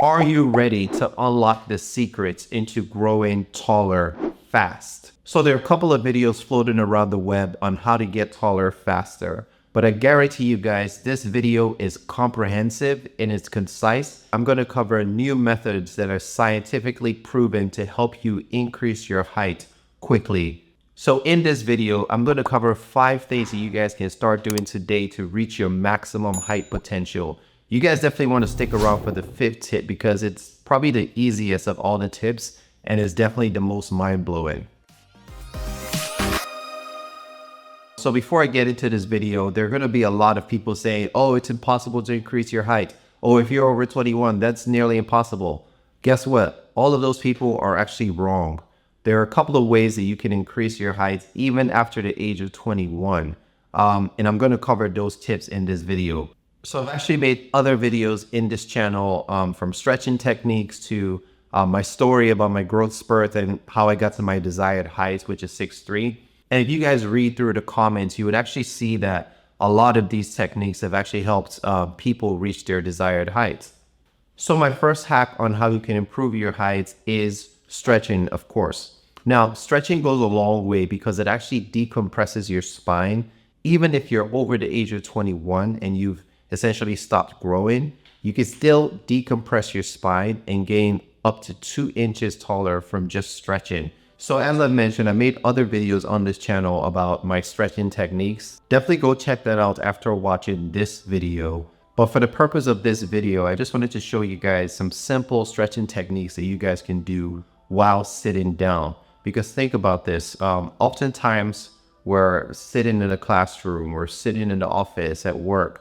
Are you ready to unlock the secrets into growing taller fast? So there are a couple of videos floating around the web on how to get taller faster. But I guarantee you guys, this video is comprehensive and it's concise. I'm going to cover new methods that are scientifically proven to help you increase your height quickly. So in this video, I'm going to cover 5 things that you guys can start doing today to reach your maximum height potential. You guys definitely want to stick around for the 5th tip because it's probably the easiest of all the tips and is definitely the most mind-blowing. So before I get into this video, there are going to be a lot of people saying, oh, it's impossible to increase your height. Oh, if you're over 21, that's nearly impossible. Guess what? All of those people are actually wrong. There are a couple of ways that you can increase your height even after the age of 21. And I'm going to cover those tips in this video. So I've actually made other videos in this channel from stretching techniques to my story about my growth spurt and how I got to my desired height, which is 6'3". And if you guys read through the comments, you would actually see that a lot of these techniques have actually helped people reach their desired heights. So my first hack on how you can improve your height is stretching, of course. Now, stretching goes a long way because it actually decompresses your spine. Even if you're over the age of 21 and you've essentially stopped growing, you can still decompress your spine and gain up to 2 inches taller from just stretching. So as I mentioned, I made other videos on this channel about my stretching techniques. Definitely go check that out after watching this video. But for the purpose of this video, I just wanted to show you guys some simple stretching techniques that you guys can do while sitting down. Because think about this, oftentimes we're sitting in a classroom, we're sitting in the office at work,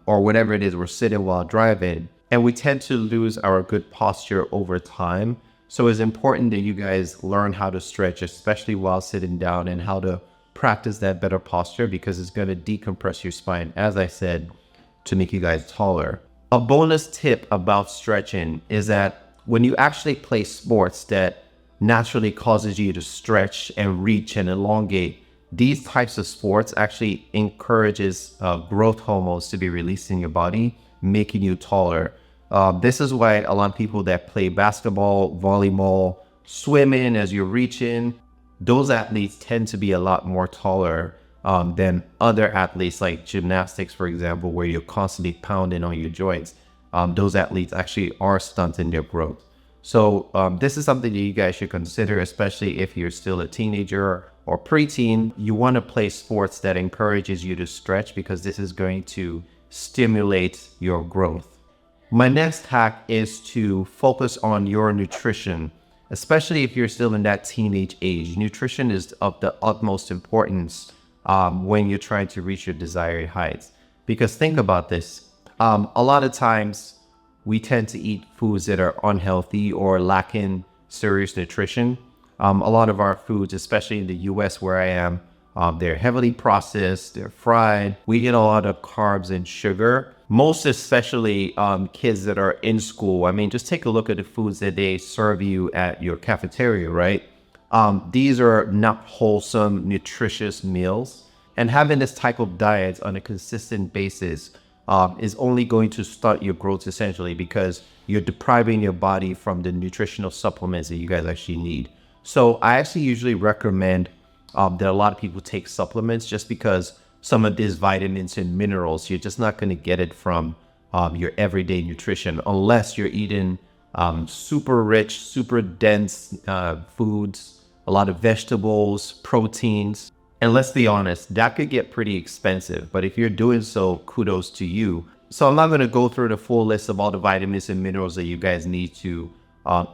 or whatever it is, we're sitting while driving, and we tend to lose our good posture over time. So it's important that you guys learn how to stretch, especially while sitting down, and how to practice that better posture because it's going to decompress your spine, as I said, to make you guys taller. A bonus tip about stretching is that when you actually play sports that naturally causes you to stretch and reach and elongate, these types of sports actually encourages growth hormones to be released in your body, making you taller. This is why a lot of people that play basketball, volleyball, swimming as you're reaching, those athletes tend to be a lot more taller than other athletes like gymnastics, for example, where you're constantly pounding on your joints. Those athletes actually are stunting their growth. So this is something that you guys should consider, especially if you're still a teenager or preteen. You want to play sports that encourages you to stretch because this is going to stimulate your growth. My next hack is to focus on your nutrition, especially if you're still in that teenage age. Nutrition is of the utmost importance when you're trying to reach your desired heights. Because think about this, a lot of times we tend to eat foods that are unhealthy or lacking serious nutrition. A lot of our foods, especially in the US where I am, they're heavily processed, they're fried. We eat a lot of carbs and sugar. Most especially kids that are in school. I mean, just take a look at the foods that they serve you at your cafeteria, right? These are not wholesome, nutritious meals. And having this type of diet on a consistent basis is only going to stunt your growth essentially because you're depriving your body from the nutritional supplements that you guys actually need. So I actually usually recommend that a lot of people take supplements just because some of these vitamins and minerals, you're just not going to get it from your everyday nutrition unless you're eating super rich, super dense foods, a lot of vegetables, proteins. And let's be honest, that could get pretty expensive. But if you're doing so, kudos to you. So I'm not going to go through the full list of all the vitamins and minerals that you guys need to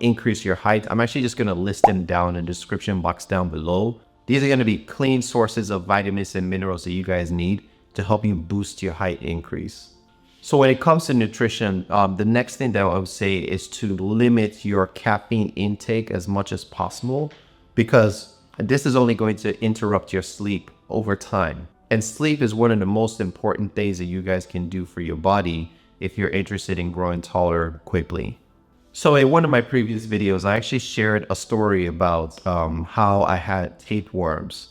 increase your height. I'm actually just going to list them down in the description box down below. These are going to be clean sources of vitamins and minerals that you guys need to help you boost your height increase. So when it comes to nutrition, the next thing that I would say is to limit your caffeine intake as much as possible because this is only going to interrupt your sleep over time. And sleep is one of the most important things that you guys can do for your body if you're interested in growing taller quickly. So in one of my previous videos, I actually shared a story about how I had tapeworms.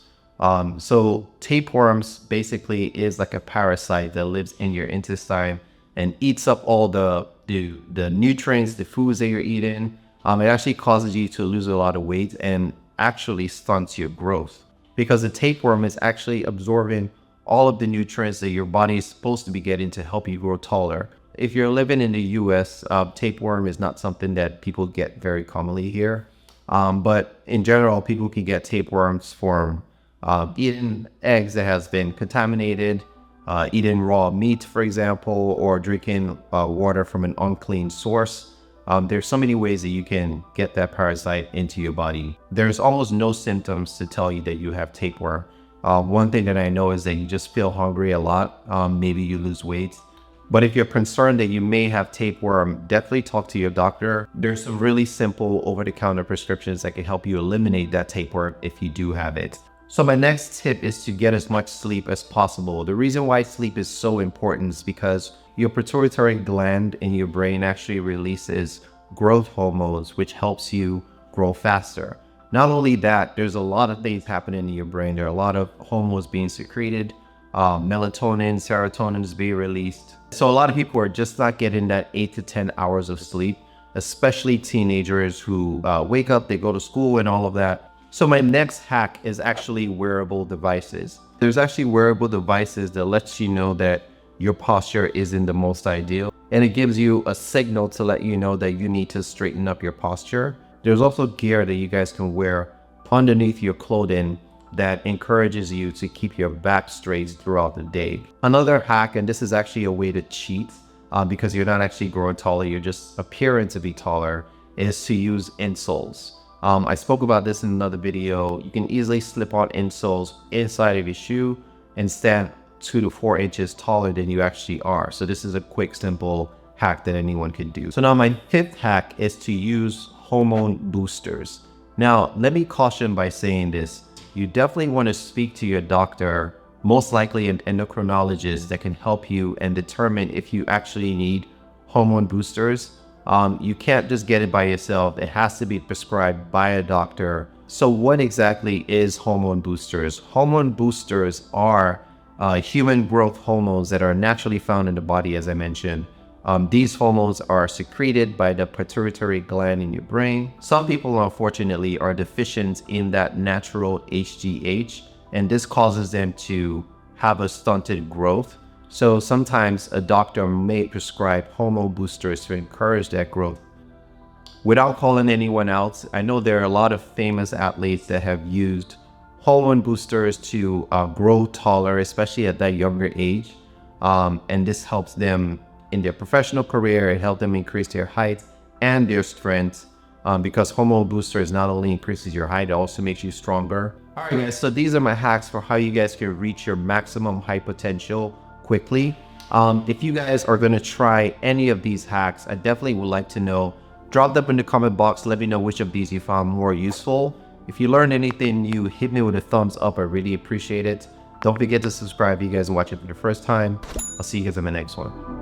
So tapeworms basically is like a parasite that lives in your intestine and eats up all the the nutrients, the foods that you're eating. It actually causes you to lose a lot of weight and actually stunts your growth, because the tapeworm is actually absorbing all of the nutrients that your body is supposed to be getting to help you grow taller. If you're living in the US, tapeworm is not something that people get very commonly here. But in general, people can get tapeworms from eating eggs that has been contaminated, eating raw meat, for example, or drinking water from an unclean source. There's so many ways that you can get that parasite into your body. There's almost no symptoms to tell you that you have tapeworm. One thing that I know is that you just feel hungry a lot. Maybe you lose weight. But if you're concerned that you may have tapeworm, definitely talk to your doctor. There's some really simple over-the-counter prescriptions that can help you eliminate that tapeworm if you do have it. So my next tip is to get as much sleep as possible. The reason why sleep is so important is because your pituitary gland in your brain actually releases growth hormones, which helps you grow faster. Not only that, there's a lot of things happening in your brain. There are a lot of hormones being secreted. Melatonin, serotonin is being released. So a lot of people are just not getting that 8 to 10 hours of sleep, especially teenagers who wake up, they go to school and all of that. So my next hack is actually wearable devices. There's actually wearable devices that lets you know that your posture isn't the most ideal, and it gives you a signal to let you know that you need to straighten up your posture. There's also gear that you guys can wear underneath your clothing that encourages you to keep your back straight throughout the day. Another hack, and this is actually a way to cheat because you're not actually growing taller, you're just appearing to be taller, is to use insoles. I spoke about this in another video. You can easily slip on insoles inside of your shoe and stand 2 to 4 inches taller than you actually are. So this is a quick, simple hack that anyone can do. So now my fifth hack is to use hormone boosters. Now, let me caution by saying this. You definitely want to speak to your doctor, most likely an endocrinologist that can help you and determine if you actually need hormone boosters. You can't just get it by yourself. It has to be prescribed by a doctor. So what exactly is hormone boosters? Hormone boosters are human growth hormones that are naturally found in the body, as I mentioned. These hormones are secreted by the pituitary gland in your brain. Some people, unfortunately, are deficient in that natural HGH, and this causes them to have a stunted growth. So sometimes a doctor may prescribe hormone boosters to encourage that growth. Without calling anyone out, I know there are a lot of famous athletes that have used hormone boosters to grow taller, especially at that younger age. And this helps them in their professional career. It helps them increase their height and their strength because hormone boosters not only increases your height, it also makes you stronger. All right, guys, so these are my hacks for how you guys can reach your maximum height potential quickly. If you guys are going to try any of these hacks, I definitely would like to know. Drop them in the comment box. Let me know which of these you found more useful. If you learned anything new, hit me with a thumbs up. I really appreciate it. Don't forget to subscribe if you guys are watching for the first time. I'll see you guys in the next one.